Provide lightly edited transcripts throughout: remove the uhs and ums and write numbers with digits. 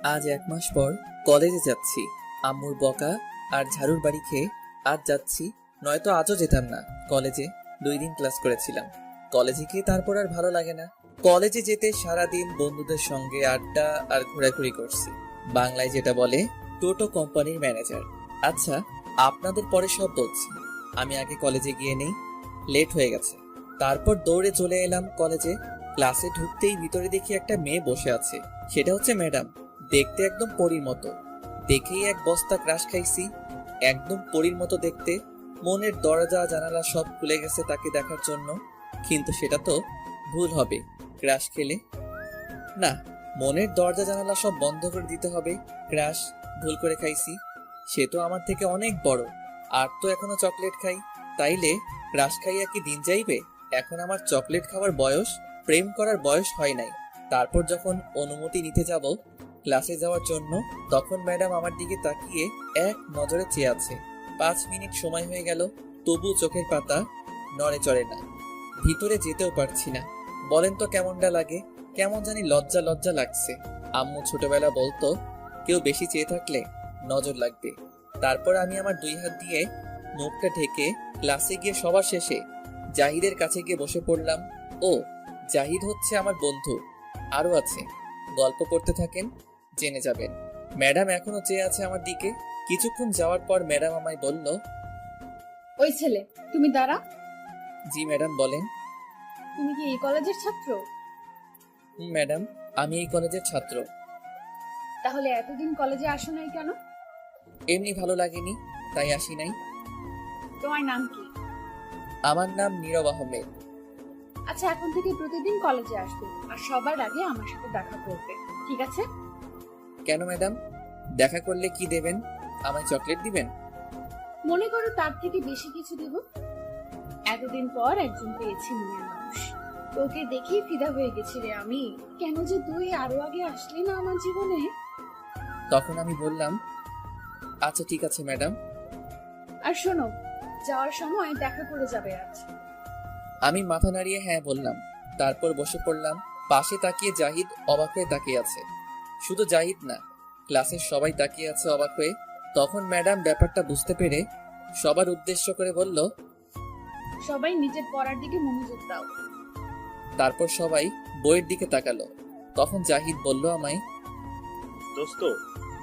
আজ 1 মাস পর কলেজে যাচ্ছি। আম্মুর বকা আর ঝাড়ুর বাড়ি খেয়ে আজ যাচ্ছি, নয়তো আজও যেতাম না। কলেজে 2 দিন ক্লাস করেছিলাম। কলেজে গিয়ে তারপর আর ভালো লাগে না। কলেজে যেতে সারাদিন বন্ধুদের সঙ্গে আড্ডা আর ঘোরাঘুরি করছি। বাংলায় যেটা বলে টোটো কোম্পানির ম্যানেজার। আচ্ছা, আপনাদের পরে সব বলছি, আমি আগে কলেজে গিয়ে নেই, লেট হয়ে গেছে। তারপর দৌড়ে চলে এলাম কলেজে। ক্লাসে ঢুকতেই ভিতরে দেখি একটা মেয়ে বসে আছে। সেটা হচ্ছে ম্যাডাম। দেখতে একদম পরীর মতো। দেখেই এক বস্তা ক্রাশ খাইছি। একদম পরীর মতো দেখতে। মনের দরজা জানালা সব খুলে গেছে তাকে দেখার জন্য। কিন্তু সেটা তো ভুল হবে ক্রাশ খেলে। না, মনের দরজা জানালা সব বন্ধ করে দিতে হবে। ক্রাশ ভুল করে খাইছি। সে তো আমার থেকে অনেক বড়, আর তো এখনো চকলেট খাই। তাইলে ক্রাশ খাইয়া কি দিন যাইবে? এখন আমার চকলেট খাওয়ার বয়স, প্রেম করার বয়স হয় নাই। তারপর যখন অনুমতি নিতে যাব ক্লাসে যাওয়ার জন্য, তখন ম্যাডাম আমার দিকে তাকিয়ে এক নজরে চেয়ে আছে। 5 মিনিট সময় হয়ে গেল, তবু চোখের পাতা নড়ে চড়ে না। ভিতরে যেতেও পারছি না। বলেন তো কেমনটা লাগে? কেমন জানি লজ্জা লজ্জা লাগছে। আম্মু ছোটবেলা বলতো, কেউ বেশি চেয়ে থাকলে নজর লাগবে। তারপর আমি আমার 2 হাত দিয়ে মুখটা ঢেকে ক্লাসে গিয়ে সবার শেষে জাহিদের কাছে গিয়ে বসে পড়লাম। ও, জাহিদ হচ্ছে আমার বন্ধু। আরো আছে, গল্প করতে থাকেন, জেনে যাবেন। ম্যাডাম এখনো চেয়ে আছে আমার দিকে। কিছুক্ষণ যাওয়ার পর ম্যাডাম আমায় বলল, ওই ছেলে, তুমি দাঁড়া। জি ম্যাডাম বলেন। তুমি কি এই কলেজের ছাত্র? ম্যাডাম, আমি এই কলেজের ছাত্র। তাহলে এতদিন কলেজে আসো নাই কেন? এমনি ভালো লাগেনি, তাই আসি নাই। তোমার নাম কি? আমার নাম নীরব আহমেদ। আচ্ছা, এখন থেকে প্রতিদিন কলেজে আসবে, আর সবার আগে আমার সাথে দেখা করবে, ঠিক আছে? কেন ম্যাডাম? দেখা করলে কি দেবেন? আমায় চকলেট দিবেন? মনে করো তার থেকে বেশি কিছু দেব। এতদিন পর একজন পেয়েছি মনের মানুষ। তোকে দেখেই ফিদা হয়ে গেছি রে আমি। কেন যে তুই আরো আগে আসলি না আমার জীবনে? তখন আমি বললাম, আচ্ছা ঠিক আছে ম্যাডাম। আর শোনো, যাওয়ার সময় দেখা করে যাবে আজ। আমি মাথা নাড়িয়ে হ্যাঁ বললাম। তারপর বসে পড়লাম। পাশে তাকিয়ে জাহিদ অবাক হয়ে তাকিয়ে আছে। শুধু জাহিদ না, ক্লাসের সবাই তাকিয়ে আছে অবাক হয়ে। তখন ম্যাডাম ব্যাপারটা বুঝতে পেরে সবার উদ্দেশ্য করে বলল, সবাই নিজের পড়ার দিকে মনোযোগ দাও। তারপর সবাই বইয়ের দিকে তাকালো। তখন জাহিদ বলল আমায়, দোস্ত,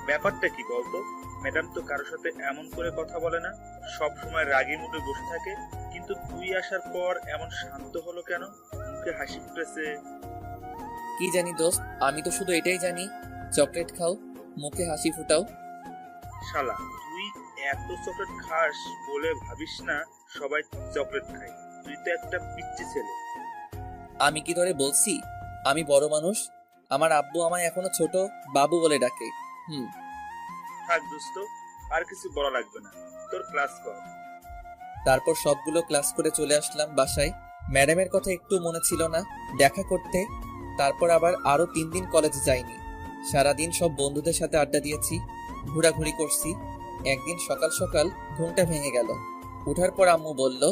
ব্যাপারটা কি বলতো? ম্যাডাম তো কারোর সাথে এমন করে কথা বলে না, সব সময় রাগী মুডে বসে থাকে, কিন্তু তুই আসার পর এমন শান্ত হলো কেন? মুখে হাসি ফুটেছে। কি জানি দোস্ত, আমি তো শুধু এটাই জানি, চকলেট খাও, মুখে হাসি ফুটাও। শালা, তুই এত চকলেট খাস বলে ভাবিস না সবাই চকলেট খায়। তুই তো একটা পিচ্চি ছেলে। আমি কি ধরে বলছি আমি বড় মানুষ? আমার আব্বু আমায় এখনো ছোট বাবু বলে ডাকে। থাক দোস্ত, আর কিছু বলা লাগবে না, তোর ক্লাস কর। তারপর সবগুলো ক্লাস করে চলে আসলাম বাসায়। ম্যাডামের কথা একটু মনে ছিল না দেখা করতে। তারপর আবার আরো 3 দিন কলেজে যাইনি। সারাদিন সব বন্ধুদের সাথে আড্ডা দিয়েছি, ঘোরাঘুরি করছি। একদিন সকাল সকাল ঘুমটা ভেঙে গেল। উঠার পর আম্মু বলল,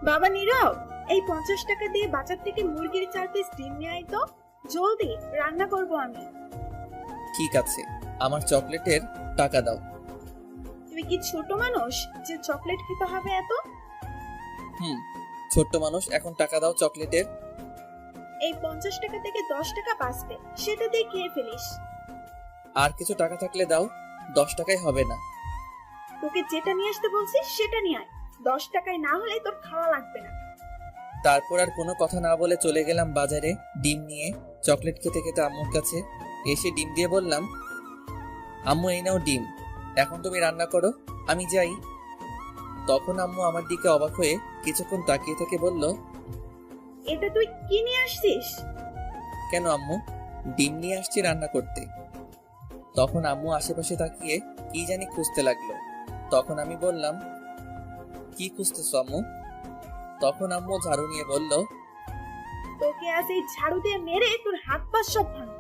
বাবা নীরব, এই 50 টাকা দিয়ে বাজার থেকে মুরগির 4 পিস ডিম নিয়ে আয় তো, জলদি রান্না করব আমি। ঠিক আছে, আমার চকলেটের টাকা দাও। তুমি কি ছোট মানুষ যে চকলেট খেতে হবে এত? ছোট্ট মানুষ, এখন টাকা দাও চকলেটের। এই 50 টাকা থেকে 10 টাকা বাঁচবে, সেটা দিয়ে খেয়ে ফেলিস। আর কিছু টাকা থাকলে দাও, 10 টাকায় হবে না। তোকে যেটা নিয়ে আসতে বলছিস সেটা নিয়ে আয়, 10 টাকায় না হলে তোর খাওয়া লাগবে না। তারপর আর কোনো কথা না বলে চলে গেলাম বাজারে ডিম নিয়ে। চকলেট খেতে খেতে আম্মুর কাছে এসে ডিম দিয়ে বললাম, আম্মু এই নাও ডিম, এখন তুমি রান্না করো, আমি যাই। তখন আম্মু আমার দিকে অবাক হয়ে কিছুক্ষণ তাকিয়ে থেকে বলল, এটা তুই কি নিয়ে আসছিস? কেন আম্মু? ডিম নিয়ে আসছি রান্না করতে। তখন আম্মু আশেপাশে তাকিয়ে কি জানি খুঁজতে লাগলো। তখন আমি বললাম, কি খুঁজতেছো আম্মু? তখন আম্মু ঝাড়ু নিয়ে বলল, তোকে আজ এই ঝাড়ু দিয়ে মেরে তোর হাত পা সব ভাঙবো।